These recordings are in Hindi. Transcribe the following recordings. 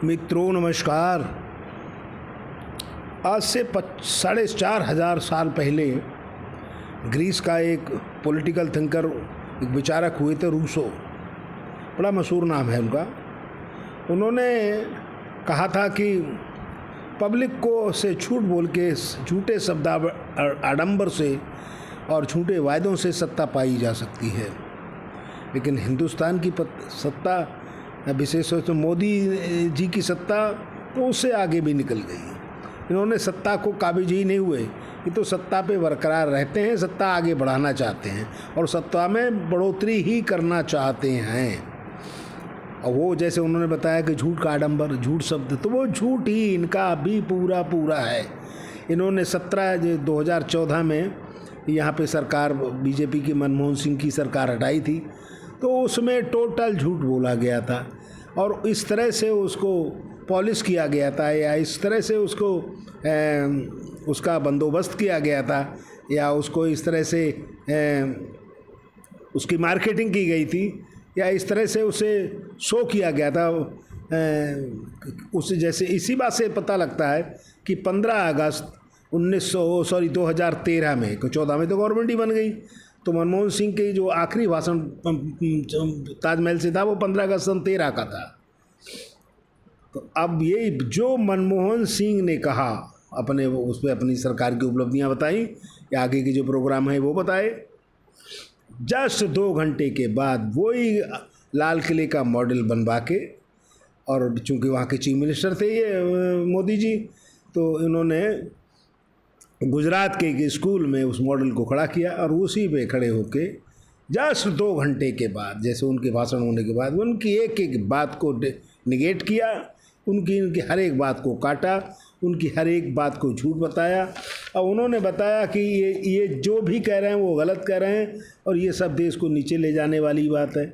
मित्रों नमस्कार। आज से 4,500 साल पहले ग्रीस का एक पॉलिटिकल थिंकर, एक विचारक हुए थे, रूसो। बड़ा मशहूर नाम है उनका। उन्होंने कहा था कि पब्लिक को से झूठ बोल के, झूठे शब्द आडंबर से और झूठे वायदों से सत्ता पाई जा सकती है, लेकिन हिंदुस्तान की सत्ता, विशेष रूप से मोदी जी की सत्ता, तो उससे आगे भी निकल गई। इन्होंने सत्ता को काबिज ही नहीं हुए। ये तो सत्ता पे बरकरार रहते हैं, सत्ता आगे बढ़ाना चाहते हैं और सत्ता में बढ़ोतरी ही करना चाहते हैं। और वो जैसे उन्होंने बताया कि झूठ का आडंबर, झूठ शब्द, तो वो झूठ ही इनका भी पूरा है। इन्होंने 2014 में यहाँ पे सरकार, बीजेपी की मनमोहन सिंह की सरकार हटाई थी, तो उसमें टोटल झूठ बोला गया था और इस तरह से उसको पॉलिश किया गया था, या इस तरह से उसको उसका बंदोबस्त किया गया था, या उसको इस तरह से उसकी मार्केटिंग की गई थी, या इस तरह से उसे शो किया गया था। उसे जैसे इसी बात से पता लगता है कि 15 अगस्त 2013 में, 14 में तो गवर्नमेंट ही बन गई, तो मनमोहन सिंह के जो आखिरी भाषण ताजमहल से था वो 15 अगस्त 13 का था। तो अब ये जो मनमोहन सिंह ने कहा, अपने उस पर अपनी सरकार की उपलब्धियां बताई, या आगे के जो प्रोग्राम है वो बताए, जस्ट 2 घंटे के बाद वही लाल किले का मॉडल बनवा के, और चूँकि वहाँ के चीफ मिनिस्टर थे ये मोदी जी, तो इन्होंने गुजरात के एक स्कूल में उस मॉडल को खड़ा किया और उसी पे खड़े होके जस्ट 2 घंटे के बाद, जैसे उनके भाषण होने के बाद, उनकी एक एक बात को निगेट किया, उनकी हर एक बात को काटा, उनकी हर एक बात को झूठ बताया। और उन्होंने बताया कि ये जो भी कह रहे हैं वो गलत कह रहे हैं और ये सब देश को नीचे ले जाने वाली बात है।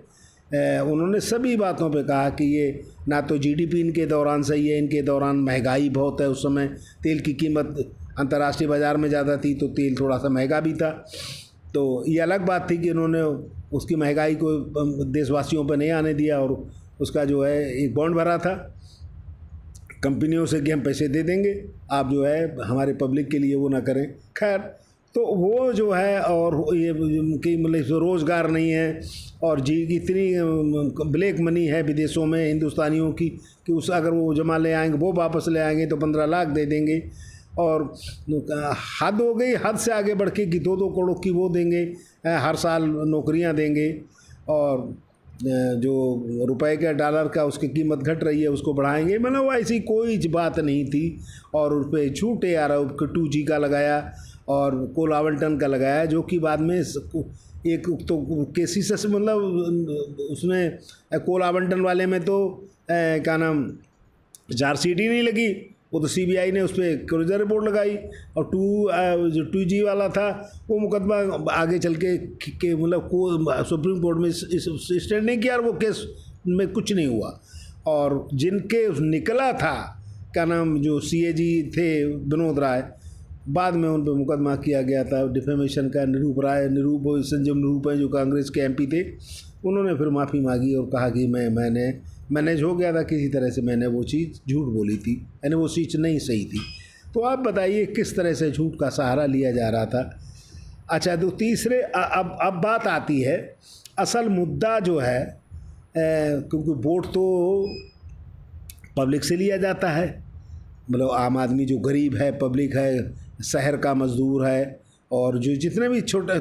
उन्होंने सभी बातों पे कहा कि ये ना तो जीडीपी इनके दौरान सही है, इनके दौरान महंगाई बहुत है, उस समय तेल की कीमत अंतर्राष्ट्रीय बाज़ार में ज़्यादा थी तो तेल थोड़ा सा महंगा भी था। तो ये अलग बात थी कि इन्होंने उसकी महंगाई को देशवासियों पर नहीं आने दिया और उसका जो है एक बॉन्ड भरा था कंपनियों से कि हम पैसे दे देंगे, आप जो है हमारे पब्लिक के लिए वो ना करें। खैर, तो वो जो है, और ये कि मतलब रोज़गार नहीं है और जी इतनी ब्लैक मनी है विदेशों में हिंदुस्तानियों की कि उस अगर वो जमा ले आएंगे, वो वापस ले आएंगे तो 15 लाख दे देंगे, और हद हो गई, हद से आगे बढ़ के कि 2-2 करोड़ की वो देंगे, हर साल नौकरियां देंगे, और जो रुपए का डॉलर का उसकी कीमत घट रही है उसको बढ़ाएंगे। मतलब ऐसी कोई बात नहीं थी। और उस पर झूठे आरोप 2G का लगाया और कोल आवंटन का लगाया, जो कि बाद में एक तो केसीस, मतलब उसमें कोल आवंटन वाले में तो क्या नाम, चार्जशीट ही नहीं लगी, वो तो सीबीआई ने उस पर क्रूजर रिपोर्ट लगाई, और जो 2G वाला था वो मुकदमा आगे चल के मतलब सुप्रीम कोर्ट में स्टैंड नहीं किया और वो केस में कुछ नहीं हुआ। और जिनके निकला था, क्या नाम, जो CAG थे विनोद राय, बाद में उन पर मुकदमा किया गया था डिफेमेशन का। संजय निरूप हैं जो कांग्रेस के MP थे, उन्होंने फिर माफ़ी मांगी और कहा कि मैंने मैनेज हो गया था किसी तरह से, मैंने वो चीज़ झूठ बोली थी, यानी वो चीज़ नहीं सही थी। तो आप बताइए किस तरह से झूठ का सहारा लिया जा रहा था। अच्छा, तो तीसरे अब बात आती है, असल मुद्दा जो है, क्योंकि वोट तो पब्लिक से लिया जाता है, मतलब आम आदमी जो गरीब है, पब्लिक है, शहर का मजदूर है, और जो जितने भी छोटे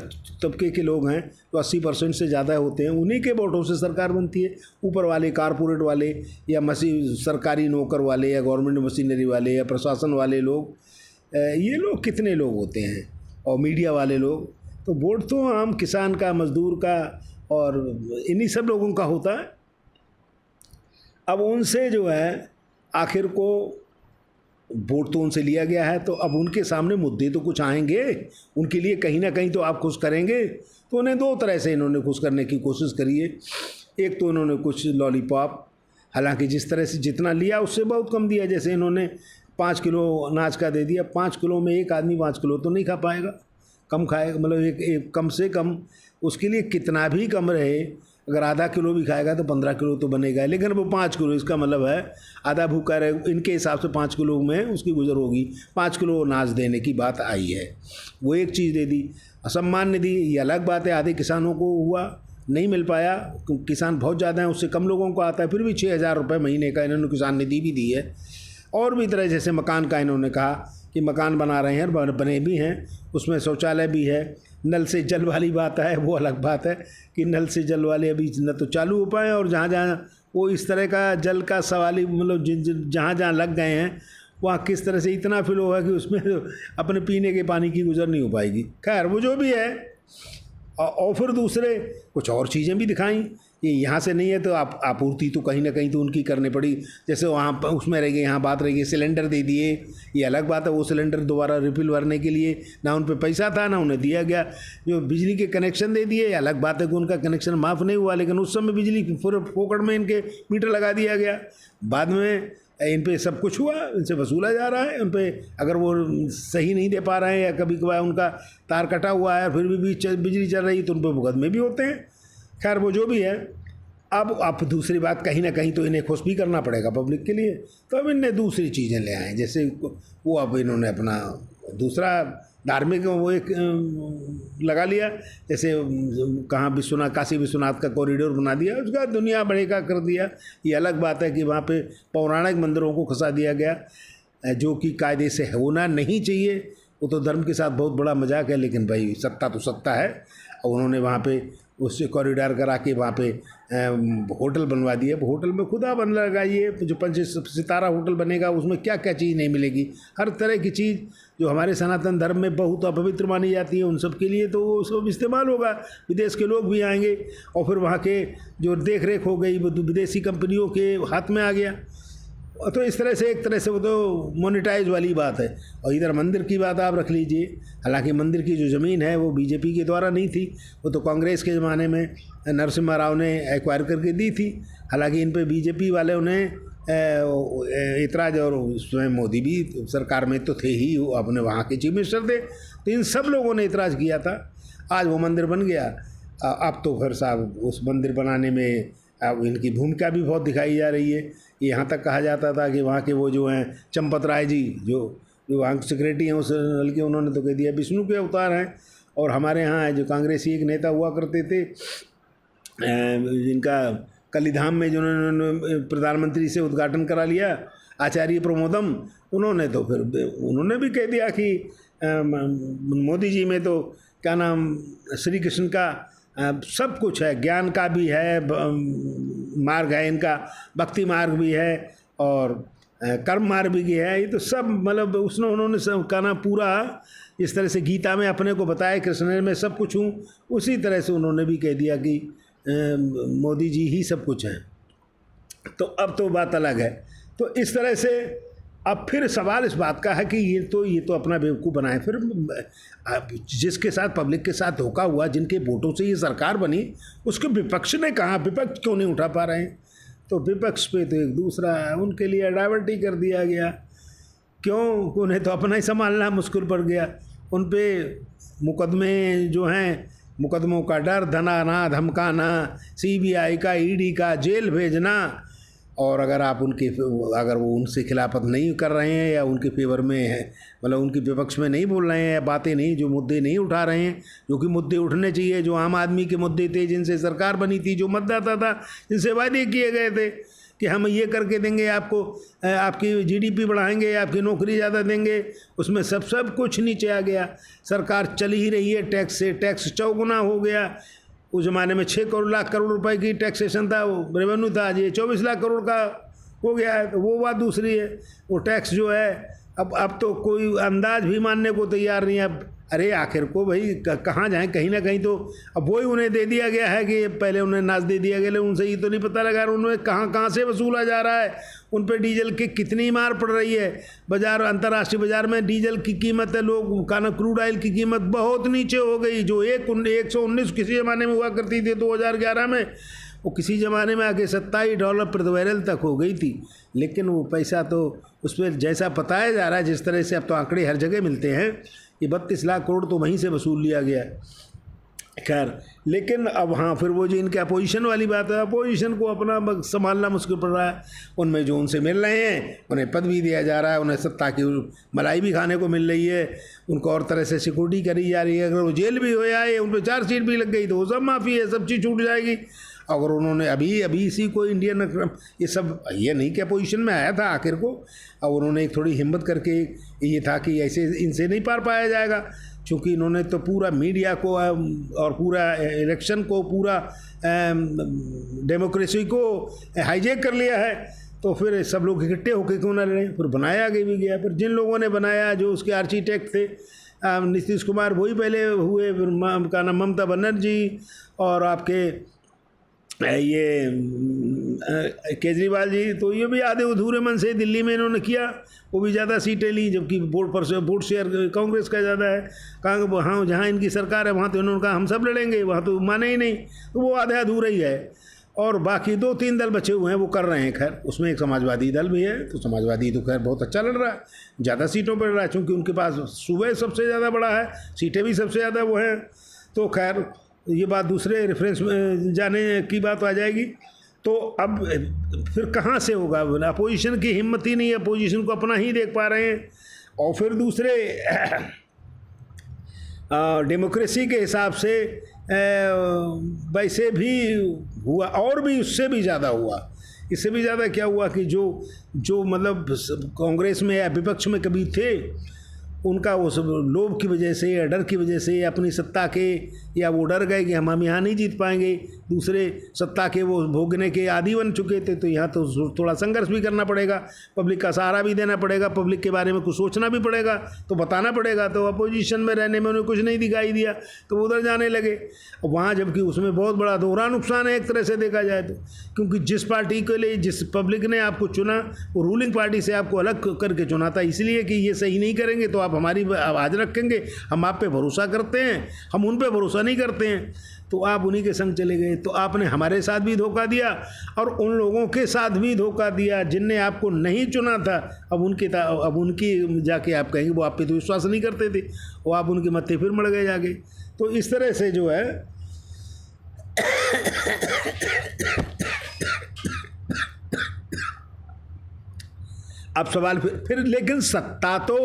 तबके के लोग हैं तो 80% से ज़्यादा होते हैं, उन्हीं के वोटों से सरकार बनती है। ऊपर वाले कारपोरेट वाले या सरकारी नौकर वाले या गवर्नमेंट मशीनरी वाले या प्रशासन वाले लोग, ये लोग कितने लोग होते हैं, और मीडिया वाले लोग, तो वोट तो आम किसान का, मजदूर का और इन्हीं सब लोगों का होता है। अब उनसे जो है आखिर को वोट तो उनसे लिया गया है, तो अब उनके सामने मुद्दे तो कुछ आएंगे, उनके लिए कहीं ना कहीं तो आप खुश करेंगे। तो उन्हें 2 तरह से इन्होंने खुश करने की कोशिश करी है। एक तो इन्होंने कुछ लॉलीपॉप, हालांकि जिस तरह से जितना लिया उससे बहुत कम दिया, जैसे इन्होंने 5 किलो अनाज का दे दिया। 5 किलो में एक आदमी 5 किलो तो नहीं खा पाएगा, कम खाएगा, मतलब एक कम से कम उसके लिए कितना भी कम रहे, अगर आधा किलो भी खाएगा तो 15 किलो तो बनेगा, लेकिन वो 5 किलो, इसका मतलब है आधा भूखा रहे, इनके हिसाब से 5 किलो में उसकी गुजर होगी। 5 किलो अनाज देने की बात आई है, वो एक चीज़ दे दी। सम्मान निधि ये अलग बात है, आधे किसानों को हुआ, नहीं मिल पाया, किसान बहुत ज़्यादा हैं, उससे कम लोगों को आता है, फिर भी 6,000 रुपये महीने का इन्होंने किसान निधि भी दी है। और भी तरह, जैसे मकान का इन्होंने कहा कि मकान बना रहे हैं, बने भी हैं, उसमें शौचालय भी है। नल से जल वाली बात है, वो अलग बात है कि नल से जल वाले अभी न तो चालू हो पाए, और जहाँ जहाँ वो इस तरह का जल का सवाल ही, मतलब जहाँ जहाँ लग गए हैं वहाँ किस तरह से इतना फिल होगा कि उसमें अपने पीने के पानी की गुजर नहीं हो पाएगी। खैर वो जो भी है। और फिर दूसरे कुछ और चीज़ें भी दिखाई कि यहाँ से नहीं है तो आपूर्ति तो कहीं ना कहीं तो उनकी करनी पड़ी। जैसे वहाँ उसमें रह गई, यहाँ बात रह गई सिलेंडर दे दिए, ये अलग बात है। वो सिलेंडर दोबारा रिफिल भरने के लिए ना उन पे पैसा था ना उन्हें दिया गया। जो बिजली के कनेक्शन दे दिए, अलग बात है कि उनका कनेक्शन माफ़ नहीं हुआ, लेकिन उस समय बिजली फोकट में इनके मीटर लगा दिया गया। बाद में इन पे सब कुछ हुआ, इनसे वसूला जा रहा है। उन पे अगर वो सही नहीं दे पा रहे हैं या कभी कभार उनका तार कटा हुआ है फिर भी बिजली चल रही है तो उन पे मुकदमे भी होते हैं। खैर वो जो भी है। अब दूसरी बात, कहीं ना कहीं तो इन्हें खुश भी करना पड़ेगा पब्लिक के लिए, तो अब इनने दूसरी चीज़ें ले आए। जैसे वो अब इन्होंने अपना दूसरा धार्मिक वो एक लगा लिया, जैसे कहाँ विश्वनाथ, काशी विश्वनाथ का कॉरिडोर बना दिया, उसका दुनिया भर का कर दिया। ये अलग बात है कि वहाँ पे पौराणिक मंदिरों को खसा दिया गया, जो कि कायदे से होना नहीं चाहिए। वो तो धर्म के साथ बहुत बड़ा मजाक है, लेकिन भाई सत्ता तो सत्ता है। और उन्होंने वहाँ पे उससे कॉरिडोर करा के वहाँ पे होटल बनवा दिए। होटल में खुदा बन लगाइए, जो 5 सितारा होटल बनेगा उसमें क्या क्या चीज़ नहीं मिलेगी। हर तरह की चीज़ जो हमारे सनातन धर्म में बहुत अपवित्र मानी जाती है, उन सब के लिए तो वो सब इस्तेमाल होगा। विदेश के लोग भी आएंगे और फिर वहाँ के जो देख रेख हो गई वो विदेशी कंपनियों के हाथ में आ गया। तो इस तरह से एक तरह से वो तो मोनेटाइज वाली बात है। और इधर मंदिर की बात आप रख लीजिए, हालांकि मंदिर की जो ज़मीन है वो बीजेपी के द्वारा नहीं थी, वो तो कांग्रेस के ज़माने में नरसिम्हा राव ने एक्वायर करके दी थी। हालांकि इन पे बीजेपी वालों ने इतराज़, और स्वयं मोदी भी सरकार में तो थे ही, अपने वहाँ के चीफ मिनिस्टर थे, तो इन सब लोगों ने इतराज़ किया था। आज वो मंदिर बन गया। अब तो फिर साहब उस मंदिर बनाने में अब इनकी भूमिका भी बहुत दिखाई जा रही है। यहाँ तक कहा जाता था कि वहाँ के वो जो हैं चंपत राय जी, जो वहाँ के सेक्रेटरी हैं, उस बल्कि उन्होंने तो कह दिया विष्णु के अवतार हैं। और हमारे यहाँ जो कांग्रेसी एक नेता हुआ करते थे, जिनका कलीधाम में जिन्होंने प्रधानमंत्री से उद्घाटन करा लिया, आचार्य प्रमोदम, उन्होंने तो फिर उन्होंने भी कह दिया कि मोदी जी में तो क्या नाम, श्री कृष्ण का सब कुछ है, ज्ञान का भी है, मार्ग है इनका, भक्ति मार्ग भी है और कर्म मार्ग भी है। ये तो सब मतलब उन्होंने सब कहना पूरा इस तरह से गीता में अपने को बताया, कृष्ण में सब कुछ हूँ, उसी तरह से उन्होंने भी कह दिया कि मोदी जी ही सब कुछ हैं। तो अब तो बात अलग है। तो इस तरह से अब फिर सवाल इस बात का है कि ये तो अपना बेवकूफ़ बनाए। फिर जिसके साथ पब्लिक के साथ धोखा हुआ, जिनके वोटों से ये सरकार बनी, उसके विपक्ष ने कहा, विपक्ष क्यों नहीं उठा पा रहे हैं? तो विपक्ष पे तो एक दूसरा उनके लिए डाइवर्ट ही कर दिया गया। क्यों? उन्हें तो अपना ही संभालना मुश्किल पड़ गया। उन पे मुकदमे जो हैं, मुकदमों का डर, धनाना, धमकाना, CBI का, ED का, जेल भेजना। और अगर वो उनसे खिलाफत नहीं कर रहे हैं या उनके फेवर में है, मतलब उनके विपक्ष में नहीं बोल रहे हैं या बातें नहीं, जो मुद्दे नहीं उठा रहे हैं, जो कि मुद्दे उठने चाहिए, जो आम आदमी के मुद्दे थे, जिनसे सरकार बनी थी, जो मतदाता था, जिनसे वादे किए गए थे कि हम ये करके देंगे आपको, आपकी GDP बढ़ाएंगे, आपकी नौकरी ज़्यादा देंगे, उसमें सब कुछ नीचे आ गया। सरकार चल ही रही है टैक्स से, टैक्स चौगुना हो गया। उस ज़माने में 6 लाख करोड़ रुपए की टैक्सेशन था, वो रेवेन्यू था, ये 24 लाख करोड़ का हो गया है। तो वो बात दूसरी है। वो टैक्स जो है अब तो कोई अंदाज भी मानने को तैयार नहीं है। अब अरे आखिर को भाई कहाँ जाएं, कहीं ना कहीं तो अब वही उन्हें दे दिया गया है कि पहले उन्हें नाज दे दिया गया, उनसे ये तो नहीं पता लगा उन्हें कहाँ से वसूला जा रहा है। उन पर डीजल की कितनी मार पड़ रही है। बाजार, अंतर्राष्ट्रीय बाजार में डीजल की कीमत है, लोग का ना क्रूड ऑयल की कीमत बहुत नीचे हो गई। जो 119 किसी ज़माने में हुआ करती थी 2011 में, वो किसी ज़माने में आके $27 प्रति बैरल तक हो गई थी। लेकिन वो पैसा तो उस पर जैसा बताया जा रहा है, जिस तरह से अब तो आंकड़े हर जगह मिलते हैं कि 32 लाख करोड़ तो वहीं से वसूल लिया गया है। खैर, लेकिन अब हाँ, फिर वो जो इनके अपोजिशन वाली बात है, अपोजिशन को अपना संभालना मुश्किल पड़ रहा है। उनमें जो उनसे मिल रहे हैं उन्हें पद भी दिया जा रहा है, उन्हें सत्ता की मलाई भी खाने को मिल रही है, उनको और तरह से सिक्योरिटी करी जा रही है। अगर वो जेल भी हो जाए, उन पर चार्जशीट भी लग गई तो वो सब माफ़ी है, सब चीज़ छूट जाएगी। अगर उन्होंने अभी इसी को इंडियन ये सब, ये नहीं कि अपोजिशन में आया था आखिर को, और उन्होंने एक थोड़ी हिम्मत करके, ये था कि ऐसे इनसे नहीं पार पाया जाएगा, क्योंकि इन्होंने तो पूरा मीडिया को और पूरा इलेक्शन को, पूरा डेमोक्रेसी को हाईजैक कर लिया है। तो फिर सब लोग इकट्ठे होकर क्यों ना लड़ें। फिर बनाया आगे भी गया। फिर जिन लोगों ने बनाया, जो उसके आर्किटेक्ट थे नीतीश कुमार, वही पहले हुए, फिर का नाम ममता बनर्जी, और आपके ये केजरीवाल जी, तो ये भी आधे अधूरे मन से दिल्ली में इन्होंने किया, वो भी ज़्यादा सीटें ली, जबकि वोट शेयर कांग्रेस का ज़्यादा है। कहा हाँ, जहाँ इनकी सरकार है वहाँ तो इन्होंने कहा हम सब लड़ेंगे, वहाँ तो माने ही नहीं, तो वो आधे अधूरा ही है। और बाकी 2-3 दल बचे हुए हैं, वो कर रहे हैं। खैर, उसमें एक समाजवादी दल भी है, तो समाजवादी तो खैर बहुत अच्छा लड़ रहा है, ज़्यादा सीटों पर लड़ रहा है, चूँकि उनके पास सूबे सबसे ज़्यादा बड़ा है, सीटें भी सबसे ज़्यादा वो हैं। तो खैर, ये बात दूसरे रेफरेंस में जाने की बात आ जाएगी। तो अब फिर कहाँ से होगा? अपोजिशन की हिम्मत ही नहीं है, अपोजिशन को अपना ही देख पा रहे हैं। और फिर दूसरे डेमोक्रेसी के हिसाब से वैसे भी हुआ, और भी उससे भी ज़्यादा हुआ। इससे भी ज़्यादा क्या हुआ कि जो मतलब कांग्रेस में या विपक्ष में कभी थे, उनका वो सब लोभ की वजह से या डर की वजह से, अपनी सत्ता के, या वो डर गए कि हम यहाँ नहीं जीत पाएंगे, दूसरे सत्ता के वो भोगने के आदी बन चुके थे, तो यहाँ तो थोड़ा संघर्ष भी करना पड़ेगा, पब्लिक का सहारा भी देना पड़ेगा, पब्लिक के बारे में कुछ सोचना भी पड़ेगा, तो बताना पड़ेगा। तो अपोजिशन में रहने में उन्हें कुछ नहीं दिखाई दिया, तो वो उधर जाने लगे वहाँ, जबकि उसमें बहुत बड़ा दोहरा नुकसान है एक तरह से देखा जाए तो, क्योंकि जिस पार्टी के लिए जिस पब्लिक ने आपको चुना, वो रूलिंग पार्टी से आपको अलग करके चुना था, इसलिए कि ये सही नहीं करेंगे तो आप हमारी आवाज़ रखेंगे, हम आप पे भरोसा करते हैं, हम उन पे भरोसा नहीं करते हैं, तो आप उन्हीं के संग चले गए। तो आपने हमारे साथ भी धोखा दिया और उन लोगों के साथ भी धोखा दिया जिनने आपको नहीं चुना था। अब उनकी जाके आप कहेंगे वो आप पे तो विश्वास नहीं करते थे, वो आप उनके मत्थे फिर मर गए जाके। तो इस तरह से जो है अब सवाल फिर लेकिन सत्ता तो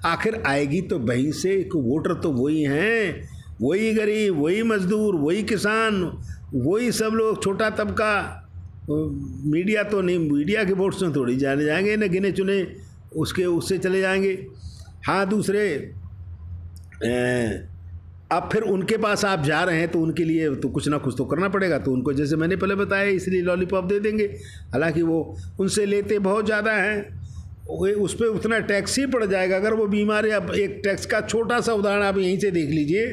आखिर आएगी तो वहीं से, एक वोटर तो वही हैं, वही गरीब, वही मजदूर, वही किसान, वही सब लोग, छोटा तबका। मीडिया तो नहीं, मीडिया के वोट से थोड़ी जाने जाएंगे, न गिने चुने उससे चले जाएंगे। हाँ, दूसरे अब फिर उनके पास आप जा रहे हैं तो उनके लिए तो कुछ ना कुछ तो करना पड़ेगा, तो उनको जैसे मैंने पहले बताया इसलिए लॉलीपॉप दे देंगे। हालांकि वो उनसे लेते बहुत ज़्यादा हैं, उस पर उतना टैक्स ही पड़ जाएगा। अगर वो बीमार, या एक टैक्स का छोटा सा उदाहरण आप यहीं से देख लीजिए,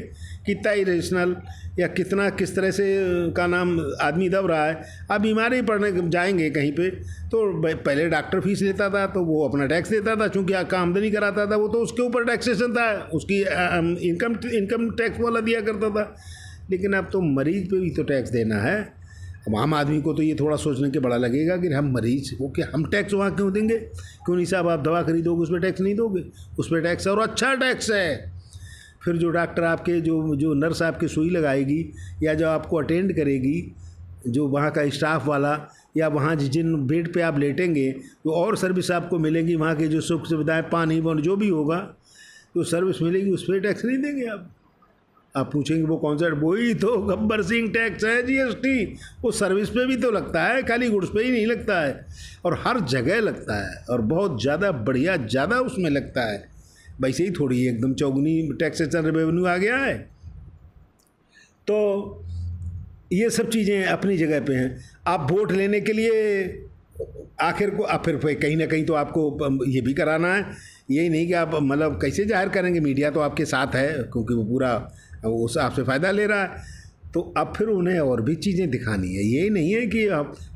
कितना इरेशनल या कितना किस तरह से का नाम आदमी दब रहा है। आप बीमारी पड़ने जाएंगे कहीं पे तो पहले डॉक्टर फीस लेता था तो वो अपना टैक्स देता था, चूँकि आपका आमदनी कराता था वो, तो उसके ऊपर टैक्सेशन था, उसकी इनकम टैक्स वाला दिया करता था। लेकिन अब तो मरीज पे भी तो टैक्स देना है। अब आम आदमी को तो ये थोड़ा सोचने के बड़ा लगेगा कि हम मरीज हो के हम टैक्स वहाँ क्यों देंगे? क्यों नहीं साहब, आप दवा खरीदोगे उस पर टैक्स नहीं दोगे? उस पर टैक्स है, और अच्छा टैक्स है। फिर जो डॉक्टर आपके, जो नर्स आपकी सुई लगाएगी, या जो आपको अटेंड करेगी, जो वहाँ का स्टाफ वाला, या वहाँ जिन बेड पे आप लेटेंगे, तो और सर्विस आपको मिलेगी, वहाँ के जो सुख सुविधाएँ, पानी वानी जो भी होगा, जो सर्विस मिलेगी उस पर टैक्स नहीं देंगे आप पूछेंगे वो कौन सा? वही तो गब्बर सिंह टैक्स है, जीएसटी। वो सर्विस पे भी तो लगता है, खाली गुड्स पे ही नहीं लगता है, और हर जगह लगता है, और बहुत ज़्यादा बढ़िया ज़्यादा उसमें लगता है। वैसे ही थोड़ी एकदम चौगुनी टैक्सेशन रेवेन्यू आ गया है। तो ये सब चीज़ें अपनी जगह पे हैं। आप वोट लेने के लिए आखिर को आप फिर कहीं ना कहीं तो आपको ये भी कराना है। यही नहीं कि आप मतलब कैसे जाहिर करेंगे, मीडिया तो आपके साथ है क्योंकि वो पूरा उस आपसे फ़ायदा ले रहा है, तो अब फिर उन्हें और भी चीज़ें दिखानी है। यही नहीं है कि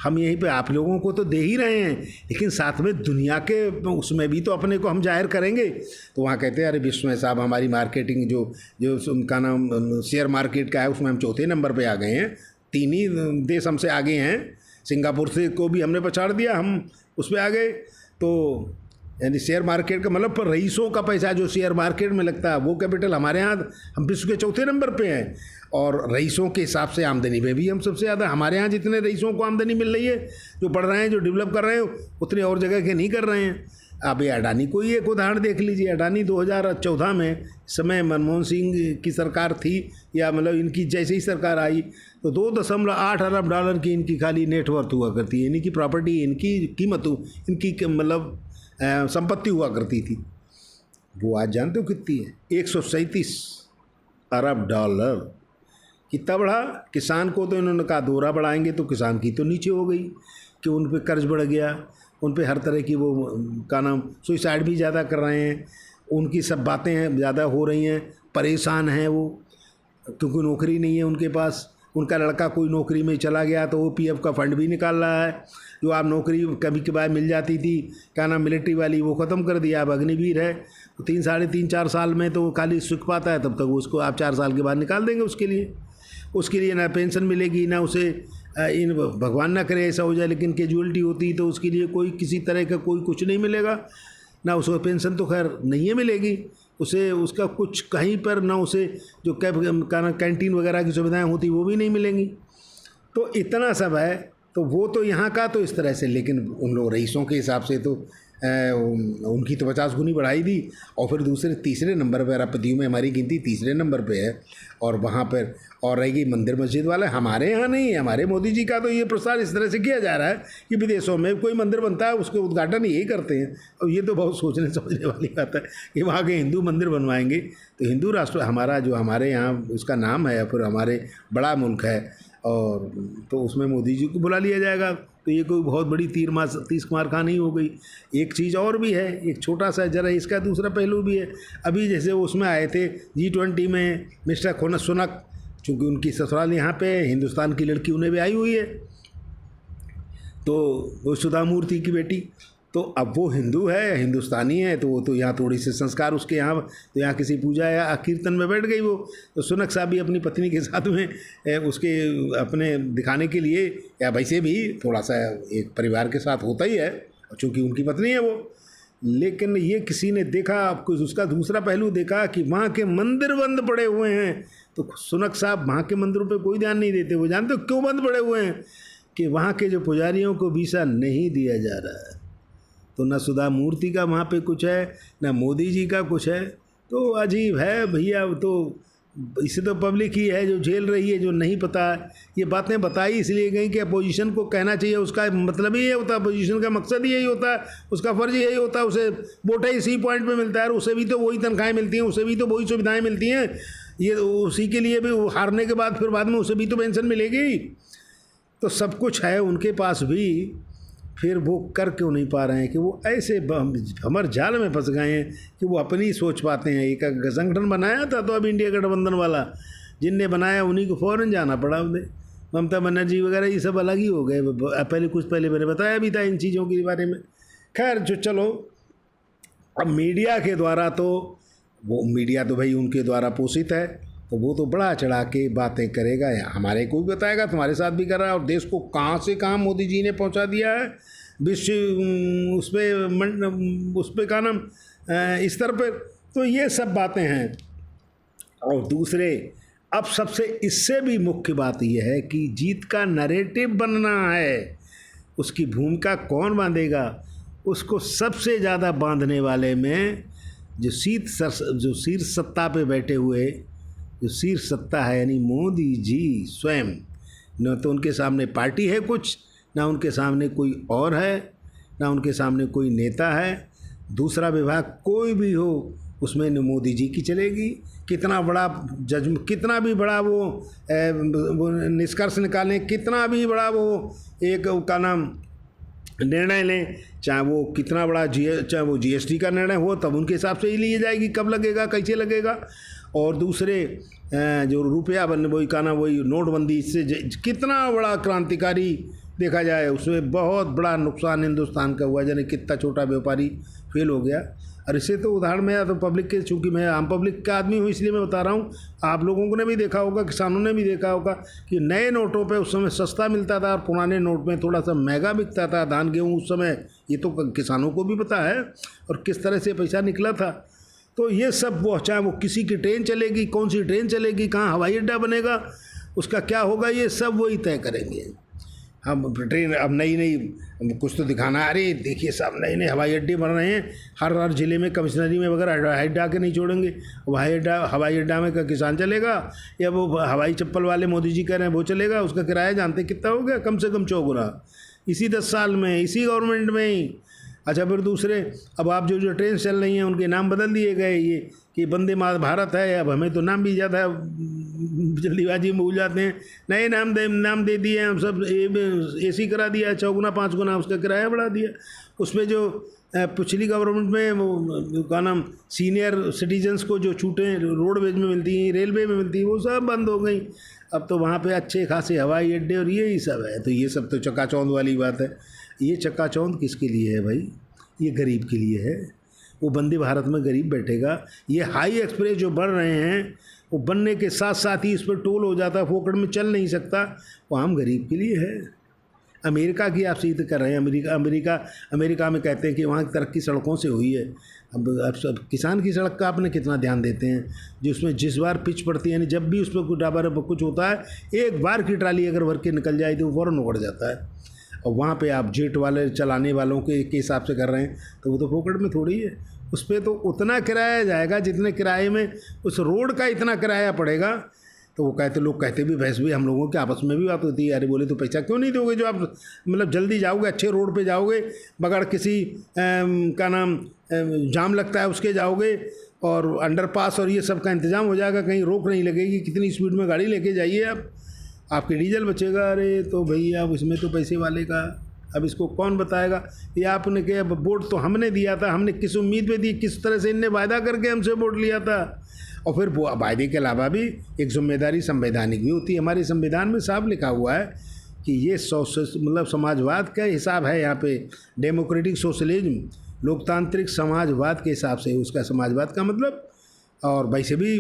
हम यहीं पे आप लोगों को तो दे ही रहे हैं, लेकिन साथ में दुनिया के उसमें भी तो अपने को हम जाहिर करेंगे। तो वहाँ कहते हैं अरे विश्व में साहब हमारी मार्केटिंग जो उनका नाम शेयर मार्केट का है उसमें हम 4थे नंबर पर आ गए हैं, 3 ही देश हमसे आगे हैं, सिंगापुर से को भी हमने पछाड़ दिया, हम उस पर आ गए। तो यानी शेयर मार्केट का मतलब पर रईसों का पैसा जो शेयर मार्केट में लगता है वो कैपिटल हमारे यहाँ, हम विश्व के चौथे नंबर पे हैं। और रईसों के हिसाब से आमदनी में भी हम सबसे ज़्यादा, हमारे यहाँ जितने रईसों को आमदनी मिल रही है, जो बढ़ रहे हैं, जो डेवलप कर रहे हैं, उतने और जगह के नहीं कर रहे हैं। अब ये अडानी को ही एक उदाहरण देख लीजिए। अडानी 2014 में समय मनमोहन सिंह की सरकार थी, या मतलब इनकी जैसे ही सरकार आई तो $2.8 अरब की इनकी खाली नेटवर्थ हुआ करती है, इनकी प्रॉपर्टी, इनकी कीमत, इनकी मतलब संपत्ति हुआ करती थी। वो आज जानते हो कितनी है? $137 अरब। कितना बढ़ा? किसान को तो इन्होंने कहा दोहरा बढ़ाएंगे, तो किसान की तो नीचे हो गई कि उन पे कर्ज बढ़ गया, उन पे हर तरह की वो का नाम सुइसाइड भी ज़्यादा कर रहे हैं, उनकी सब बातें ज़्यादा हो रही हैं, परेशान हैं वो, क्योंकि नौकरी नहीं है उनके पास। उनका लड़का कोई नौकरी में चला गया तो वो पीएफ का फंड भी निकाल रहा है। जो आप नौकरी कभी कभार मिल जाती थी, क्या नाम, मिलिट्री वाली, वो ख़त्म कर दिया। अब अग्निवीर है तो 3-4.5 साल में तो वो खाली सीख पाता है, तब तक उसको आप 4 साल के बाद निकाल देंगे। उसके लिए ना पेंशन मिलेगी, ना उसे इन, भगवान ना करे ऐसा हो जाए, लेकिन कैजुअलिटी होती तो उसके लिए कोई किसी तरह का कोई कुछ नहीं मिलेगा, ना उसको पेंशन तो खैर नहीं है मिलेगी उसे, उसका कुछ कहीं पर ना उसे जो कैंटीन वगैरह की सुविधाएं होती वो भी नहीं मिलेंगी। तो इतना सब है। तो वो तो यहाँ का तो इस तरह से, लेकिन उन लोग रईसों के हिसाब से तो उनकी तो 50 गुनी बढ़ाई दी। और फिर दूसरे तीसरे नंबर पर, अरबपतियों में हमारी गिनती तीसरे नंबर पे है। और वहाँ पर और रहेगी मंदिर मस्जिद वाले, हमारे यहाँ नहीं है। हमारे मोदी जी का तो ये प्रसार इस तरह से किया जा रहा है कि विदेशों में कोई मंदिर बनता है उसके उद्घाटन यही करते हैं। और ये तो बहुत सोचने समझने वाली बात है कि वहाँ के हिंदू मंदिर बनवाएंगे तो हिंदू राष्ट्र हमारा जो हमारे यहाँ उसका नाम है, फिर हमारे बड़ा मुल्क है, और तो उसमें मोदी जी को बुला लिया जाएगा। तो ये कोई बहुत बड़ी तीस मार खा नहीं हो गई। एक चीज़ और भी है, एक छोटा सा जरा इसका दूसरा पहलू भी है। अभी जैसे उसमें आए थे G20 में मिस्टर सुनक, चूँकि उनकी ससुराल यहाँ पे, हिंदुस्तान की लड़की उन्हें भी आई हुई है, तो वो सुधा मूर्ति की बेटी, तो अब वो हिंदू है, हिंदुस्तानी है, तो वो तो यहाँ थोड़ी से संस्कार उसके यहाँ, तो यहाँ किसी पूजा या कीर्तन में बैठ गई वो। तो सुनक साहब भी अपनी पत्नी के साथ में उसके अपने दिखाने के लिए, या वैसे भी थोड़ा सा एक परिवार के साथ होता ही है, चूँकि उनकी पत्नी है वो। लेकिन ये किसी ने देखा, कुछ उसका दूसरा पहलू देखा कि वहाँ के मंदिर बंद पड़े हुए हैं। तो सुनक साहब वहाँ के मंदिरों पे कोई ध्यान नहीं देते। वो जानते हो क्यों बंद पड़े हुए हैं? कि वहाँ के जो पुजारियों को वीसा नहीं दिया जा रहा है। तो न सुधा मूर्ति का वहाँ पे कुछ है, न मोदी जी का कुछ है। तो अजीब है भैया। तो इसे तो पब्लिक ही है जो झेल रही है, जो नहीं पता। ये बातें बताई इसलिए गई कि अपोजिशन को कहना चाहिए, उसका मतलब ही ये होता है, अपोजिशन का मकसद ही यही होता है, उसका फ़र्ज यही होता है। उसे वोट ही इसी पॉइंट पे मिलता है, और उसे भी तो वही तनख्वाहें मिलती हैं, उसे भी तो वही सुविधाएं मिलती हैं। ये उसी के लिए भी हारने के बाद फिर बाद में उसे भी तो पेंशन मिलेगी। तो सब कुछ है उनके पास भी, फिर वो कर क्यों नहीं पा रहे हैं? कि वो ऐसे हमर जाल में फंस गए हैं कि वो अपनी सोच पाते हैं। एक संगठन बनाया था तो अब इंडिया गठबंधन वाला जिनने बनाया उन्हीं को फ़ौरन जाना पड़ा उन्हें। ममता बनर्जी वगैरह ये सब अलग ही हो गए। पहले मैंने बताया भी था इन चीज़ों के बारे में। खैर जो चलो, अब मीडिया के द्वारा तो वो मीडिया तो भाई उनके द्वारा पोषित है, तो वो तो बड़ा चढ़ा के बातें करेगा, या हमारे को भी बताएगा, तुम्हारे साथ भी कर रहा है। और देश को कहाँ से कहाँ मोदी जी ने पहुँचा दिया है विश्व उस पर का नाम स्तर पर। तो ये सब बातें हैं। और दूसरे, अब सबसे इससे भी मुख्य बात यह है कि जीत का नैरेटिव बनना है, उसकी भूमिका कौन बांधेगा? उसको सबसे ज़्यादा बांधने वाले में जो शीर्ष सत्ता पे बैठे हुए, जो शीर्ष सत्ता है, यानी मोदी जी स्वयं, न तो उनके सामने पार्टी है कुछ, ना उनके सामने कोई और है, ना उनके सामने कोई नेता है। दूसरा विभाग कोई भी हो उसमें न मोदी जी की चलेगी। कितना बड़ा कितना भी बड़ा वो निष्कर्ष निकालें, कितना भी बड़ा वो एक का नाम निर्णय लें, चाहे वो कितना बड़ा चाहे वो GST का निर्णय हो, तब उनके हिसाब से ही लिए जाएगी, कब लगेगा, कैसे लगेगा। और दूसरे जो रुपया बन वही का ना वही नोटबंदी, इससे कितना बड़ा क्रांतिकारी देखा जाए, उसमें बहुत बड़ा नुकसान हिंदुस्तान का हुआ, यानी कितना छोटा व्यापारी फेल हो गया। और इसे तो उदाहरण में तो पब्लिक के, चूँकि मैं आम पब्लिक का आदमी हूँ इसलिए मैं बता रहा हूँ, आप लोगों ने भी देखा होगा, किसानों ने भी देखा होगा कि नए नोटों पे उस समय सस्ता मिलता था और पुराने नोट में थोड़ा सा महंगा बिकता था धान गेहूँ उस समय। ये तो किसानों को भी पता है और किस तरह से पैसा निकला था। तो ये सब वो, चाहे वो किसी की ट्रेन चलेगी, कौन सी ट्रेन चलेगी, कहाँ हवाई अड्डा बनेगा, उसका क्या होगा, ये सब वही तय करेंगे। हम ट्रेन अब नई कुछ तो दिखाना, अरे देखिए साहब नए हवाई अड्डे बन रहे हैं, हर जिले में कमिश्नरी में वगैरह हवाई अड्डा के नहीं छोड़ेंगे। हवाई अड्डा में का किसान चलेगा या वो हवाई चप्पल वाले मोदी जी कह रहे हैं वो चलेगा, उसका किराया जानते कितना हो गया, कम से कम 4 गुना इसी 10 साल में, इसी गवर्नमेंट में ही। अच्छा, फिर दूसरे, अब आप जो ट्रेन चल रही हैं उनके नाम बदल दिए गए, ये कि वंदे भारत है, अब हमें तो नाम भी ज़्यादा जल्दीबाजी में भूल जाते हैं, नए नाम दे दिए, हम सब AC करा दिया, 4 गुना 5 गुना उसका किराया बढ़ा दिया। उसमें जो पिछली गवर्नमेंट में वो का नाम सीनियर सिटीजन्स को जो छूटें रोडवेज में मिलती हैं, रेलवे में मिलती हैं, वो सब बंद हो गई। अब तो वहाँ पे अच्छे खासे हवाई अड्डे और यही सब है। तो ये सब तो चकाचौंध वाली बात है। ये चकाचौंध किसके लिए है भाई? ये गरीब के लिए है। वो वंदे भारत में गरीब बैठेगा। ये हाई एक्सप्रेस जो बन रहे हैं वो बनने के साथ साथ ही इस पर टोल हो जाता है, फोकट में चल नहीं सकता, वो आम गरीब के लिए है। अमेरिका की आप सीध कर रहे हैं, अमेरिका में कहते हैं कि वहाँ की तरक्की सड़कों से हुई है। अब सब किसान की सड़क का आपने कितना ध्यान देते हैं, जिसमें जिस बार पिच पड़ती है, यानी जब भी उस पर कुछ डाबर कुछ होता है, एक बार की ट्राली अगर भर के निकल जाए तो वो फ़ौरन उगड़ जाता है। और वहाँ पे आप जेट वाले चलाने वालों के हिसाब से कर रहे हैं, तो वो तो फोकट में थोड़ी है। उस पर तो उतना किराया जाएगा जितने किराए में उस रोड का इतना किराया पड़ेगा। तो वो लोग कहते भी, भैंस भी, हम लोगों के आपस में भी बात होती है, अरे बोले तो पैसा क्यों नहीं दोगे जो आप मतलब जल्दी जाओगे, अच्छे रोड पे जाओगे, बगैर किसी का नाम जाम लगता है उसके जाओगे, और अंडरपास और ये सब का इंतजाम हो जाएगा, कहीं रोक नहीं लगेगी, कितनी स्पीड में गाड़ी लेके जाइए आप, आपके डीजल बचेगा। अरे तो भैया उसमें तो पैसे वाले का, अब इसको कौन बताएगा? ये आपने कहा वोट तो हमने दिया था, हमने किस उम्मीद पे दी, किस तरह से इनने वायदा करके हमसे वोट लिया था। और फिर वायदे के अलावा भी एक जिम्मेदारी संवैधानिक भी होती है। हमारे संविधान में साफ लिखा हुआ है कि ये मतलब समाजवाद का हिसाब है, यहाँ पे डेमोक्रेटिक सोशलिज्म, लोकतांत्रिक समाजवाद के हिसाब से उसका समाजवाद का मतलब। और वैसे भी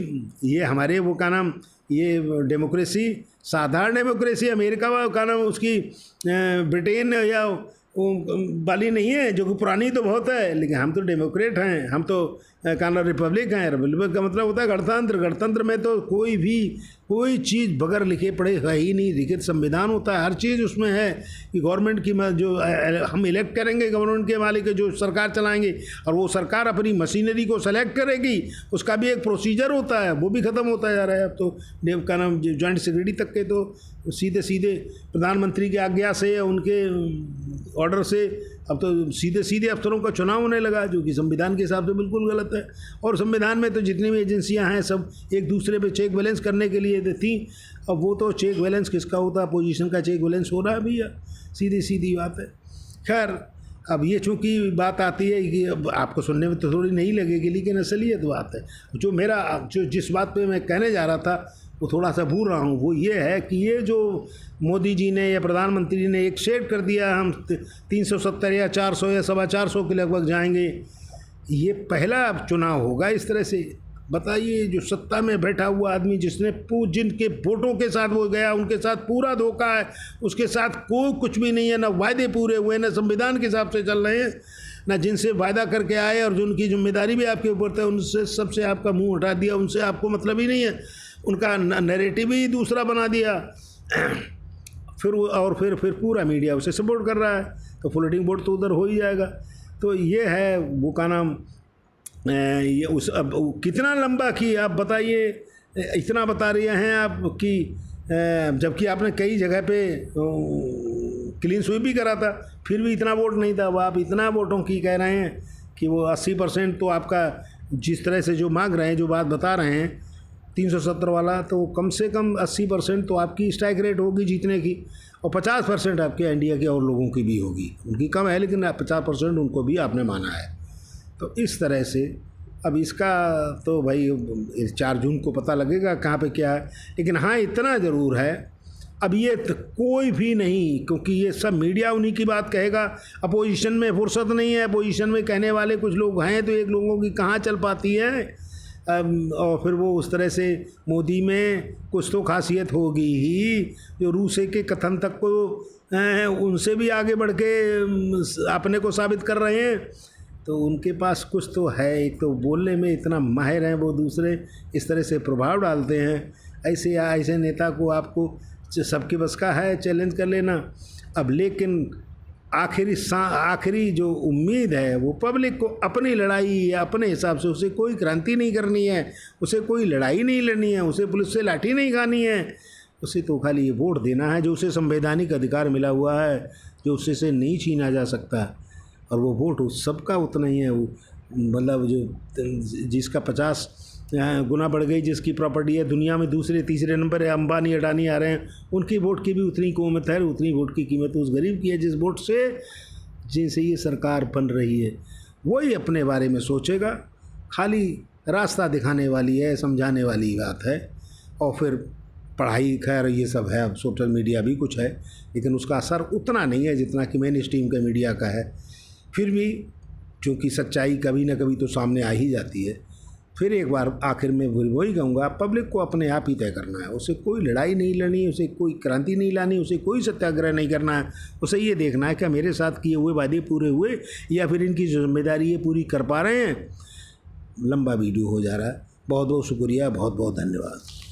ये हमारे वो का नाम, ये डेमोक्रेसी साधारण डेमोक्रेसी अमेरिका का नाम उसकी ब्रिटेन या वाली नहीं है, जो कि पुरानी तो बहुत है, लेकिन हम तो डेमोक्रेट हैं, हम तो का नाम रिपब्लिक हैं। रिपब्लिक का मतलब होता है गणतंत्र। गणतंत्र में तो कोई चीज़ बगैर लिखे पढ़े है ही नहीं, लिखित संविधान होता है, हर चीज़ उसमें है कि गवर्नमेंट की जो हम इलेक्ट करेंगे, गवर्नमेंट के मालिक जो सरकार चलाएंगे, और वो सरकार अपनी मशीनरी को सेलेक्ट करेगी, उसका भी एक प्रोसीजर होता है, वो भी ख़त्म होता जा रहा है। अब तो का नाम जॉइंट सेक्रेटरी तक के तो सीधे प्रधानमंत्री की आज्ञा से या उनके ऑर्डर से अब तो सीधे अफसरों का चुनाव होने लगा, जो कि संविधान के हिसाब से बिल्कुल गलत है। और संविधान में तो जितनी भी एजेंसियां हैं सब एक दूसरे पे चेक बैलेंस करने के लिए थी। अब वो तो चेक बैलेंस किसका होता है? अपोजिशन का चेक बैलेंस हो रहा है भैया, सीधी बात है। खैर, अब ये चूँकि बात आती है कि अब आपको सुनने में तो थोड़ी नहीं लगेगी, लेकिन असलियत बात है। जो जिस बात पे मैं कहने जा रहा था वो थोड़ा सा भूल रहा हूँ, वो ये है कि ये जो मोदी जी ने या प्रधानमंत्री ने एक सेट कर दिया, हम 370 या 400 या 425 के लगभग जाएंगे, ये पहला चुनाव होगा इस तरह से। बताइए, जो सत्ता में बैठा हुआ आदमी जिसने जिनके वोटों के साथ वो गया, उनके साथ पूरा धोखा है, उसके साथ कोई कुछ भी नहीं है, ना वायदे पूरे हुए, ना संविधान के हिसाब से चल रहे हैं, ना जिनसे वायदा करके आए और जिनकी जिम्मेदारी भी आपके ऊपर था, उनसे सबसे आपका मुंह हटा दिया, उनसे आपको मतलब ही नहीं है, उनका नैरेटिव ही दूसरा बना दिया। फिर पूरा मीडिया उसे सपोर्ट कर रहा है, तो फ्लोटिंग बोर्ड तो उधर हो ही जाएगा। तो ये है वो का नाम, ये उस अब कितना लंबा की आप बताइए, इतना बता रहे हैं आप कि जबकि आपने कई जगह पे क्लीन स्वीप भी करा था, फिर भी इतना वोट नहीं था। अब आप इतना वोटों की कह रहे हैं कि वो 80% तो आपका जिस तरह से जो मांग रहे हैं, जो बात बता रहे हैं 370 वाला, तो कम से कम 80% तो आपकी स्ट्राइक रेट होगी जीतने की, और 50% आपके इंडिया के और लोगों की भी होगी। उनकी कम है लेकिन 50% उनको भी आपने माना है। तो इस तरह से अब इसका तो भाई 4 जून को पता लगेगा कहाँ पे क्या है। लेकिन हाँ, इतना ज़रूर है, अब ये कोई भी नहीं, क्योंकि ये सब मीडिया उन्हीं की बात कहेगा। अपोजिशन में फुर्सत नहीं है, अपोजिशन में कहने वाले कुछ लोग हैं, तो एक लोगों की कहाँ चल पाती है। और फिर वो उस तरह से मोदी में कुछ तो खासियत होगी ही, जो रूसे के कथन तक को उनसे भी आगे बढ़ के अपने को साबित कर रहे हैं। तो उनके पास कुछ तो है, एक तो बोलने में इतना माहिर हैं वो, दूसरे इस तरह से प्रभाव डालते हैं। ऐसे नेता को आपको सबके बस का है चैलेंज कर लेना। अब लेकिन आखिरी जो उम्मीद है वो पब्लिक को अपनी लड़ाई या अपने हिसाब से, उसे कोई क्रांति नहीं करनी है, उसे कोई लड़ाई नहीं लड़नी है, उसे पुलिस से लाठी नहीं खानी है, उसे तो खाली ये वोट देना है जो उसे संवैधानिक अधिकार मिला हुआ है, जो उससे नहीं छीना जा सकता। और वो वोट उस सबका उतना ही है, वो मतलब जो जिसका 50 गुना बढ़ गई, जिसकी प्रॉपर्टी है दुनिया में दूसरे तीसरे नंबर है, अंबानी अडानी आ रहे हैं, उनकी वोट की भी उतनी कीमत है, उतनी वोट की कीमत उस गरीब की है जिस वोट से जिनसे ये सरकार बन रही है। वही अपने बारे में सोचेगा, खाली रास्ता दिखाने वाली है, समझाने वाली बात है। और फिर पढ़ाई खैर ये सब है, अब सोशल मीडिया भी कुछ है, लेकिन उसका असर उतना नहीं है जितना कि मेन स्ट्रीम का मीडिया का है। फिर भी चूँकि सच्चाई कभी ना कभी तो सामने आ ही जाती है। फिर एक बार आखिर में वही कहूँगा, पब्लिक को अपने आप ही तय करना है, उसे कोई लड़ाई नहीं लड़नी, उसे कोई क्रांति नहीं लानी, उसे कोई सत्याग्रह नहीं करना है। उसे ये देखना है कि मेरे साथ किए हुए वादे पूरे हुए या फिर इनकी जिम्मेदारी ये पूरी कर पा रहे हैं। लंबा वीडियो हो जा रहा है, बहुत बहुत शुक्रिया, बहुत बहुत धन्यवाद।